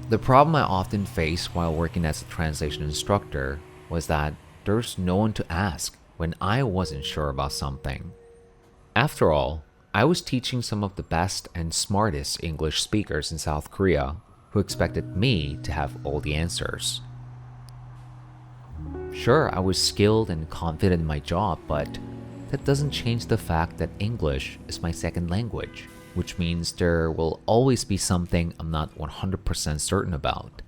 The problem I often faced while working as a translation instructor was that there's no one to ask when I wasn't sure about something. After all, I was teaching some of the best and smartest English speakers in South Korea who expected me to have all the answers. Sure, I was skilled and confident in my job, but that doesn't change the fact that English is my second language, which means there will always be something I'm not 100% certain about.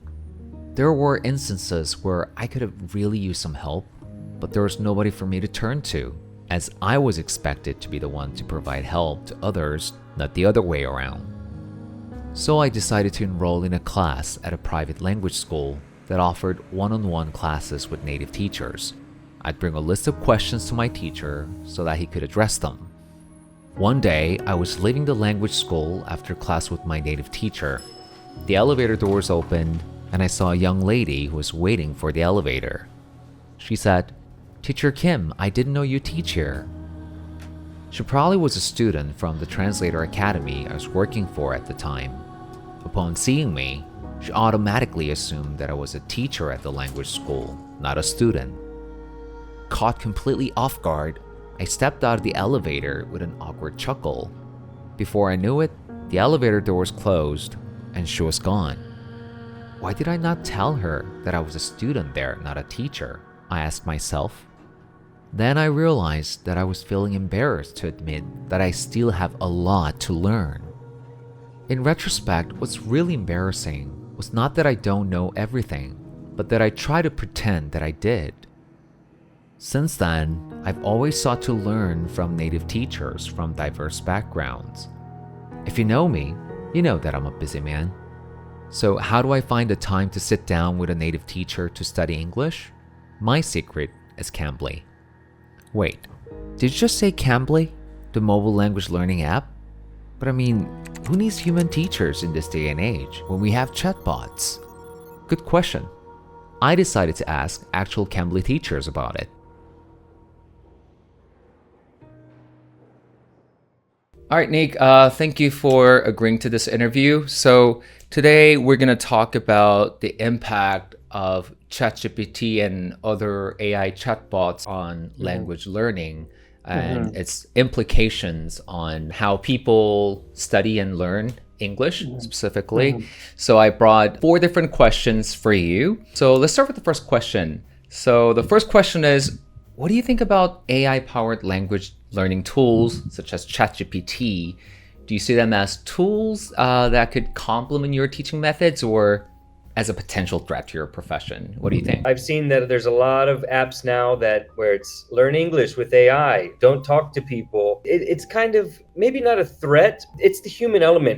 There were instances where I could have really used some help, but there was nobody for me to turn to, as I was expected to be the one to provide help to others, not the other way around. So I decided to enroll in a class at a private language school that offered one-on-one classes with native teachers. I'd bring a list of questions to my teacher so that he could address them. One day, I was leaving the language school after class with my native teacher. The elevator doors opened, and I saw a young lady who was waiting for the elevator. She said, "Teacher Kim, I didn't know you teach here." She probably was a student from the translator academy I was working for at the time. Upon seeing me, she automatically assumed that I was a teacher at the language school, not a student. Caught completely off guard, I stepped out of the elevator with an awkward chuckle. Before I knew it, the elevator doors closed and she was gone. Why did I not tell her that I was a student there, not a teacher? I asked myself. Then I realized that I was feeling embarrassed to admit that I still have a lot to learn. In retrospect, what's really embarrassing was not that I don't know everything, but that I try to pretend that I did. Since then, I've always sought to learn from native teachers from diverse backgrounds. If you know me, you know that I'm a busy man. So how do I find the time to sit down with a native teacher to study English? My secret is Cambly. Wait, did you just say Cambly, the mobile language learning app? But I mean, who needs human teachers in this day and age when we have chatbots? Good question. I decided to ask actual Cambly teachers about it. All right, Nick, thank you for agreeing to this interview. So today we're going to talk about the impact of ChatGPT and other AI chatbots on language learning and its implications on how people study and learn English specifically. So I brought 4 different questions for you. So let's start with the first question. So the first question is, what do you think about AI-powered language learning tools such as ChatGPT? Do you see them as tools that could complement your teaching methods or as a potential threat to your profession? What do you think? I've seen that there's a lot of apps now where it's learn English with AI, don't talk to people. It's kind of maybe not a threat. It's the human element.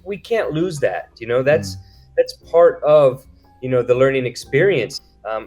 We can't lose that. That's part of, the learning experience.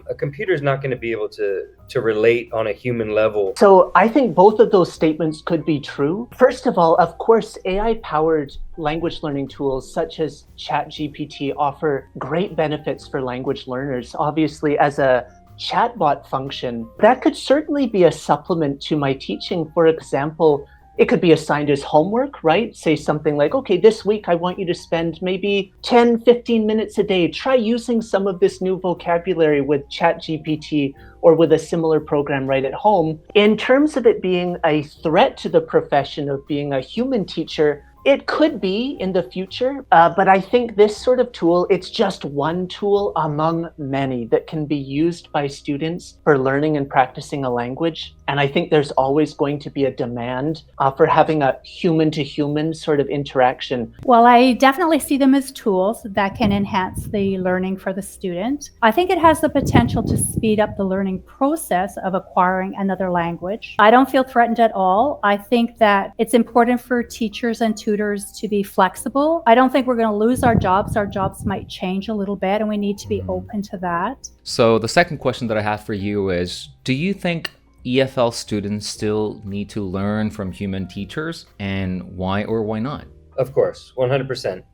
A computer is not going to be able to relate on a human level. So I think both of those statements could be true. First of all, of course, AI-powered language learning tools such as ChatGPT offer great benefits for language learners. Obviously, as a chatbot function, that could certainly be a supplement to my teaching. For example, it could be assigned as homework, right? Say something like, okay, this week I want you to spend maybe 10, 15 minutes a day. Try using some of this new vocabulary with ChatGPT or with a similar program right at home. In terms of it being a threat to the profession of being a human teacher, it could be in the future, but I think this sort of tool, it's just one tool among many that can be used by students for learning and practicing a language. And I think there's always going to be a demand for having a human-to-human sort of interaction. Well, I definitely see them as tools that can enhance the learning for the student. I think it has the potential to speed up the learning process of acquiring another language. I don't feel threatened at all. I think that it's important for teachers and tutors to be flexible. I don't think we're going to lose our jobs. Our jobs might change a little bit, and we need to be open to that. So the second question that I have for you is, do you think EFL students still need to learn from human teachers, and why or why not? Of course, 100%.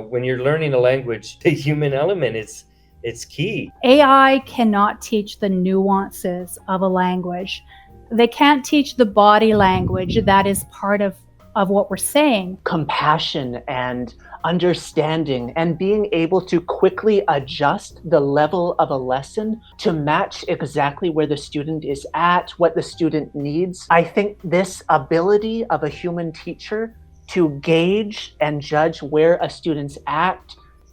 When you're learning a language, the human element it's key. AI cannot teach the nuances of a language. They can't teach the body language that is part of of what we're saying. Compassion and understanding and being able to quickly adjust the level of a lesson to match exactly where the student is at, what the student needs. I think this ability of a human teacher to gauge and judge where a student's at,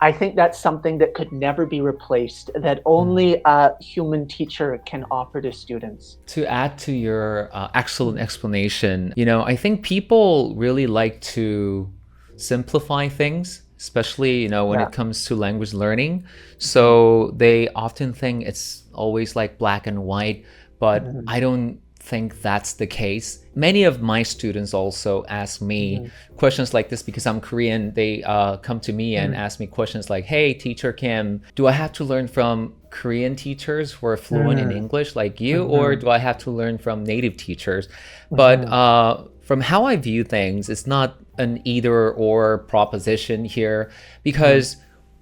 I think that's something that could never be replaced, that only a human teacher can offer to students. To add to your excellent explanation, I think people really like to simplify things, especially, when it comes to language learning. So they often think it's always like black and white, but I don't think that's the case. Many of my students also ask me questions like this because I'm Korean. They come to me and ask me questions like, hey, teacher Kim, do I have to learn from Korean teachers who are fluent in English like you, or do I have to learn from native teachers? But from how I view things, it's not an either or proposition here, because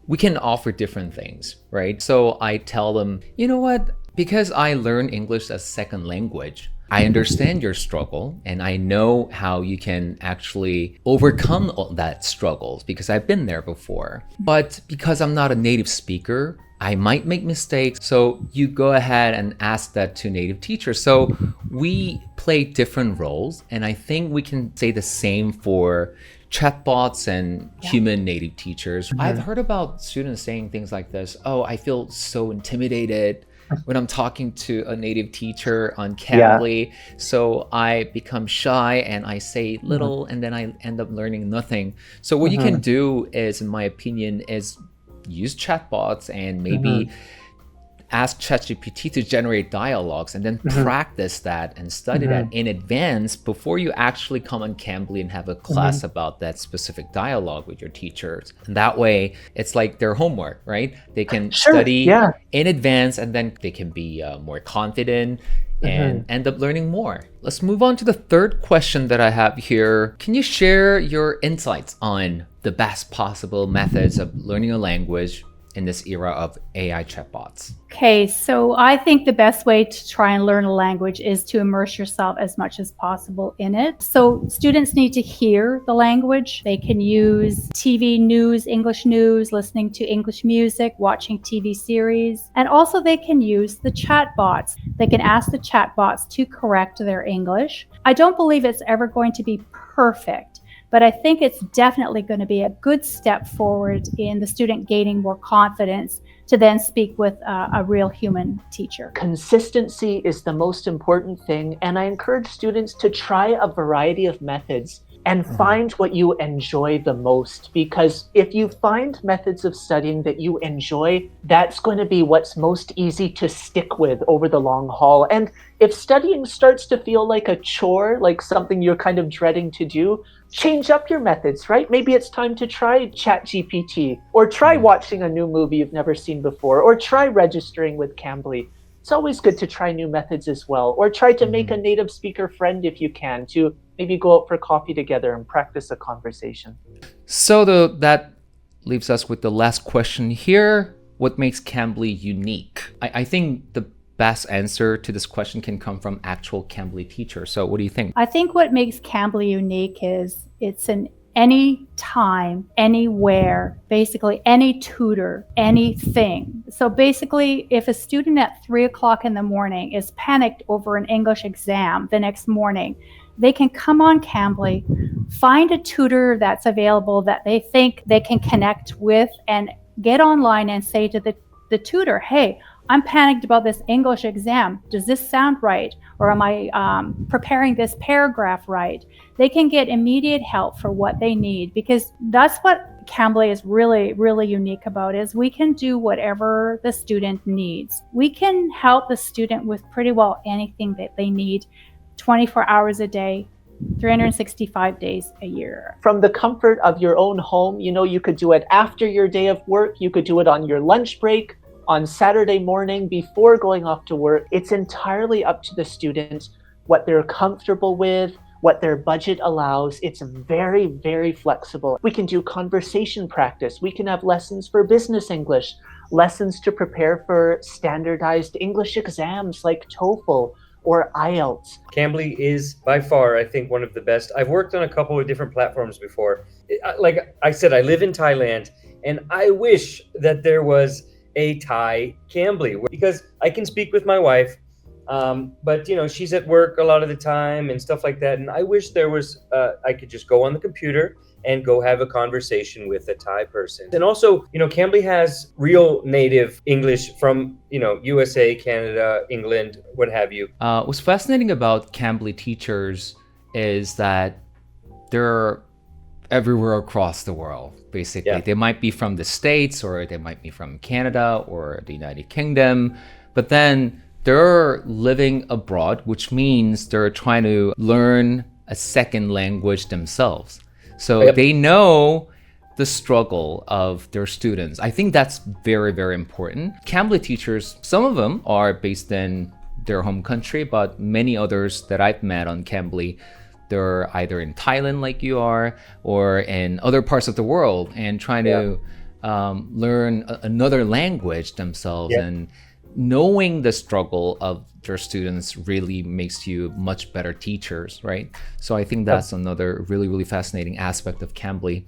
we can offer different things, right? So I tell them, you know what? Because I learn English as second language, I understand your struggle and I know how you can actually overcome all that struggles because I've been there before. But because I'm not a native speaker, I might make mistakes. So you go ahead and ask that to native teachers. So we play different roles, and I think we can say the same for chatbots and human native teachers. I've heard about students saying things like this. Oh, I feel so intimidated when I'm talking to a native teacher on Cambly. So I become shy and I say little and then I end up learning nothing. So what you can do is, in my opinion, is use chatbots and maybe ask ChatGPT to generate dialogues and then practice that and study that in advance before you actually come on Cambly and have a class about that specific dialogue with your teachers. And that way, it's like their homework, right? They can study in advance and then they can be more confident and end up learning more. Let's move on to the third question that I have here. Can you share your insights on the best possible methods of learning a language in this era of AI chatbots? Okay, so I think the best way to try and learn a language is to immerse yourself as much as possible in it. So students need to hear the language. They can use TV news, English news, listening to English music, watching TV series, and also they can use the chatbots. They can ask the chatbots to correct their English. I don't believe it's ever going to be perfect, but I think it's definitely going to be a good step forward in the student gaining more confidence to then speak with a real human teacher. Consistency is the most important thing, and I encourage students to try a variety of methods and find what you enjoy the most, because if you find methods of studying that you enjoy, that's going to be what's most easy to stick with over the long haul. And if studying starts to feel like a chore, like something you're kind of dreading to do, change up your methods, right? Maybe it's time to try ChatGPT, or try watching a new movie you've never seen before, or try registering with Cambly. It's always good to try new methods as well, or try to make a native speaker friend if you can, to maybe go out for coffee together and practice a conversation. So that leaves us with the last question here. What makes Cambly unique? I think the best answer to this question can come from actual Cambly teachers. So what do you think? I think what makes Cambly unique is it's an any time, anywhere, basically any tutor, anything. So basically, if a student at 3 o'clock in the morning is panicked over an English exam the next morning, they can come on Cambly, find a tutor that's available that they think they can connect with, and get online and say to the tutor, hey, I'm panicked about this English exam. Does this sound right? Or am I preparing this paragraph right? They can get immediate help for what they need, because that's what Cambly is really, really unique about, is we can do whatever the student needs. We can help the student with pretty well anything that they need 24 hours a day, 365 days a year. From the comfort of your own home, you could do it after your day of work. You could do it on your lunch break, on Saturday morning before going off to work. It's entirely up to the students what they're comfortable with, what their budget allows. It's very, very flexible. We can do conversation practice. We can have lessons for business English, lessons to prepare for standardized English exams like TOEFL, or IELTS? Cambly is by far, I think, one of the best. I've worked on a couple of different platforms before. Like I said, I live in Thailand, and I wish that there was a Thai Cambly because I can speak with my wife, but you know, she's at work a lot of the time and stuff like that. And I wish there was, I could just go on the computer and go have a conversation with a Thai person. And also, you know, Cambly has real native English from, you know, USA, Canada, England, what have you. What's fascinating about Cambly teachers is that they're everywhere across the world, basically. Yeah. They might be from the States, or they might be from Canada or the United Kingdom, but then they're living abroad, which means they're trying to learn a second language themselves. So Yep. they know the struggle of their students. I think that's very, very important. Cambly teachers, some of them are based in their home country, but many others that I've met on Cambly, they're either in Thailand like you are, or in other parts of the world, and trying to learn another language themselves. Yeah. And knowing the struggle of their students really makes you much better teachers, right? So I think that's another really, really fascinating aspect of Cambly.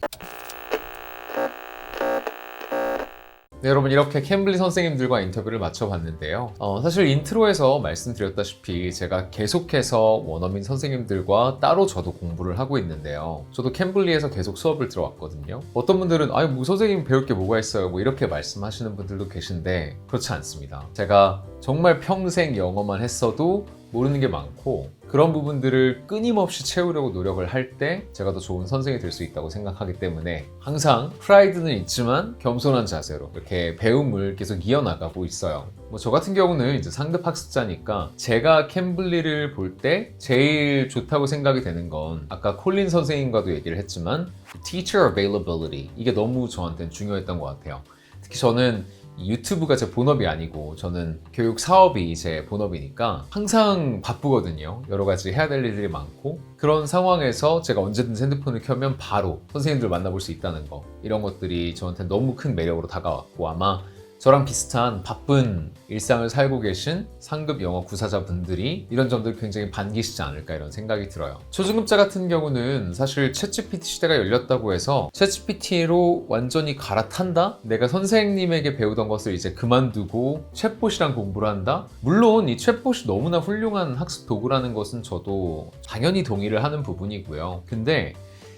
네, 여러분, 이렇게 캠블리 선생님들과 인터뷰를 마쳐봤는데요. 사실 인트로에서 말씀드렸다시피 제가 계속해서 원어민 선생님들과 따로 저도 공부를 하고 있는데요. 저도 캠블리에서 계속 수업을 들어왔거든요. 어떤 분들은 아니 뭐 선생님 배울 게 뭐가 있어요, 뭐 이렇게 말씀하시는 분들도 계신데 그렇지 않습니다. 제가 정말 평생 영어만 했어도 모르는 게 많고, 그런 부분들을 끊임없이 채우려고 노력을 할 때 제가 더 좋은 선생이 될 수 있다고 생각하기 때문에 항상 프라이드는 있지만 겸손한 자세로 이렇게 배움을 계속 이어나가고 있어요. 뭐 저 같은 경우는 이제 상급 학습자니까 제가 캠블리를 볼 때 제일 좋다고 생각이 되는 건 아까 콜린 선생님과도 얘기를 했지만 teacher availability, 이게 너무 저한테는 중요했던 것 같아요. 특히 저는 유튜브가 제 본업이 아니고 저는 교육 사업이 제 본업이니까 항상 바쁘거든요. 여러 가지 해야 될 일들이 많고, 그런 상황에서 제가 언제든 핸드폰을 켜면 바로 선생님들 만나볼 수 있다는 거, 이런 것들이 저한테 너무 큰 매력으로 다가왔고, 아마 저랑 비슷한 바쁜 일상을 살고 계신 상급 영어 구사자분들이 이런 점들 굉장히 반기시지 않을까, 이런 생각이 들어요. 초중급자 같은 경우는 사실 챗GPT 시대가 열렸다고 해서 챗GPT로 완전히 갈아탄다? 내가 선생님에게 배우던 것을 이제 그만두고 챗봇이랑 공부를 한다? 물론 이 챗봇이 너무나 훌륭한 학습 도구라는 것은 저도 당연히 동의를 하는 부분이고요. 근데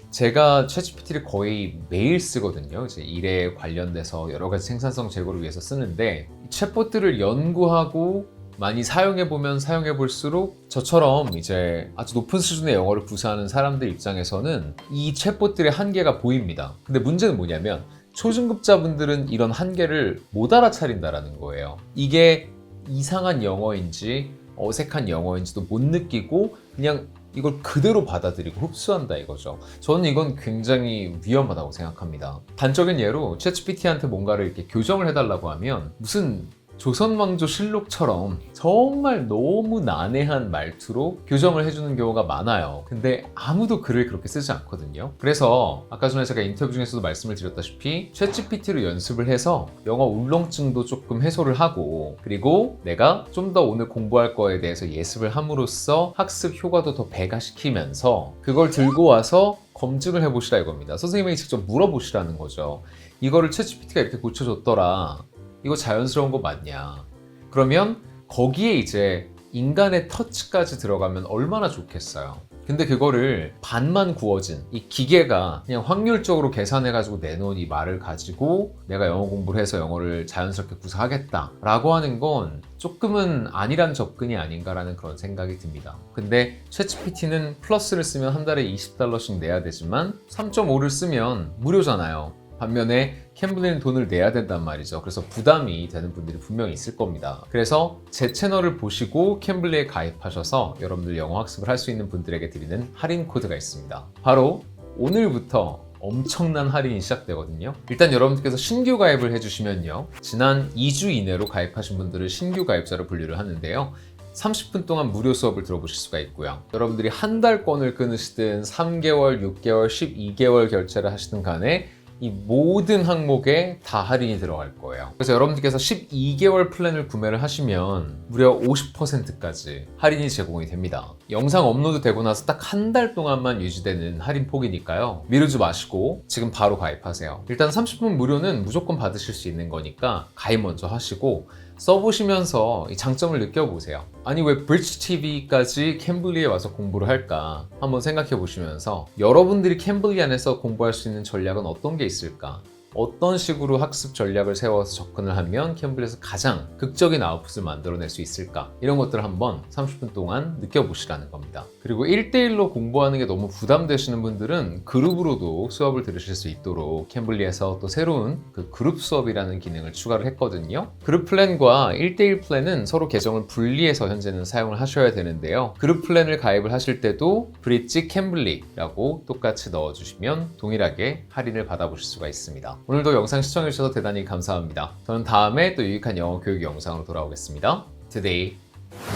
제가 챗GPT를 거의 매일 쓰거든요. 이제 일에 관련돼서 여러 가지 생산성 제고를 위해서 쓰는데, 챗봇들을 연구하고 많이 사용해보면 사용해볼수록 저처럼 이제 아주 높은 수준의 영어를 구사하는 사람들 입장에서는 이 챗봇들의 한계가 보입니다. 근데 문제는 뭐냐면 초중급자분들은 이런 한계를 못 알아차린다라는 거예요. 이게 이상한 영어인지 어색한 영어인지도 못 느끼고 그냥 이걸 그대로 받아들이고 흡수한다 이거죠. 저는 이건 굉장히 위험하다고 생각합니다. 단적인 예로 챗GPT한테 뭔가를 이렇게 교정을 해달라고 하면 무슨 조선왕조 실록처럼 정말 너무 난해한 말투로 교정을 해주는 경우가 많아요. 근데 아무도 글을 그렇게 쓰지 않거든요. 그래서 아까 전에 제가 인터뷰 중에서도 말씀을 드렸다시피 챗GPT로 연습을 해서 영어 울렁증도 조금 해소를 하고, 그리고 내가 좀 더 오늘 공부할 거에 대해서 예습을 함으로써 학습 효과도 더 배가시키면서 그걸 들고 와서 검증을 해보시라 이겁니다. 선생님에게 직접 물어보시라는 거죠. 이거를 챗GPT가 이렇게 고쳐줬더라, 이거 자연스러운 거 맞냐? 그러면 거기에 이제 인간의 터치까지 들어가면 얼마나 좋겠어요. 근데 그거를 반만 구워진 이 기계가 그냥 확률적으로 계산해가지고 내놓은 이 말을 가지고 내가 영어 공부를 해서 영어를 자연스럽게 구사하겠다 라고 하는 건 조금은 아니란 접근이 아닌가라는 그런 생각이 듭니다. 근데 챗GPT는 플러스를 쓰면 한 달에 $20씩 내야 되지만 3.5를 쓰면 무료잖아요. 반면에 캠블리는 돈을 내야 된단 말이죠. 그래서 부담이 되는 분들이 분명히 있을 겁니다. 그래서 제 채널을 보시고 캠블리에 가입하셔서 여러분들 영어 학습을 할 수 있는 분들에게 드리는 할인 코드가 있습니다. 바로 오늘부터 엄청난 할인이 시작되거든요. 일단 여러분들께서 신규 가입을 해주시면요, 지난 2주 이내로 가입하신 분들을 신규 가입자로 분류를 하는데요, 30분 동안 무료 수업을 들어보실 수가 있고요. 여러분들이 한 달권을 끊으시든 3개월, 6개월, 12개월 결제를 하시든 간에 이 모든 항목에 다 할인이 들어갈 거예요. 그래서 여러분들께서 12개월 플랜을 구매를 하시면 무려 50%까지 할인이 제공이 됩니다. 영상 업로드 되고 나서 딱 한 달 동안만 유지되는 할인 폭이니까요. 미루지 마시고 지금 바로 가입하세요. 일단 30분 무료는 무조건 받으실 수 있는 거니까 가입 먼저 하시고 써보시면서 이 장점을 느껴보세요. 아니 왜 브릿지 TV까지 캠블리에 와서 공부를 할까 한번 생각해 보시면서 여러분들이 캠블리 안에서 공부할 수 있는 전략은 어떤 게 있을까? 어떤 식으로 학습 전략을 세워서 접근을 하면 캠블리에서 가장 극적인 아웃풋을 만들어낼 수 있을까? 이런 것들을 한번 30분 동안 느껴보시라는 겁니다. 그리고 1대1로 공부하는 게 너무 부담되시는 분들은 그룹으로도 수업을 들으실 수 있도록 캠블리에서 또 새로운 그 그룹 수업이라는 기능을 추가를 했거든요. 그룹 플랜과 1대1 플랜은 서로 계정을 분리해서 현재는 사용을 하셔야 되는데요. 그룹 플랜을 가입을 하실 때도 브릿지캠블리라고 똑같이 넣어주시면 동일하게 할인을 받아보실 수가 있습니다. 오늘도 영상 시청해주셔서 대단히 감사합니다. 저는 다음에 또 유익한 영어 교육 영상으로 돌아오겠습니다. Today,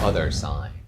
other side.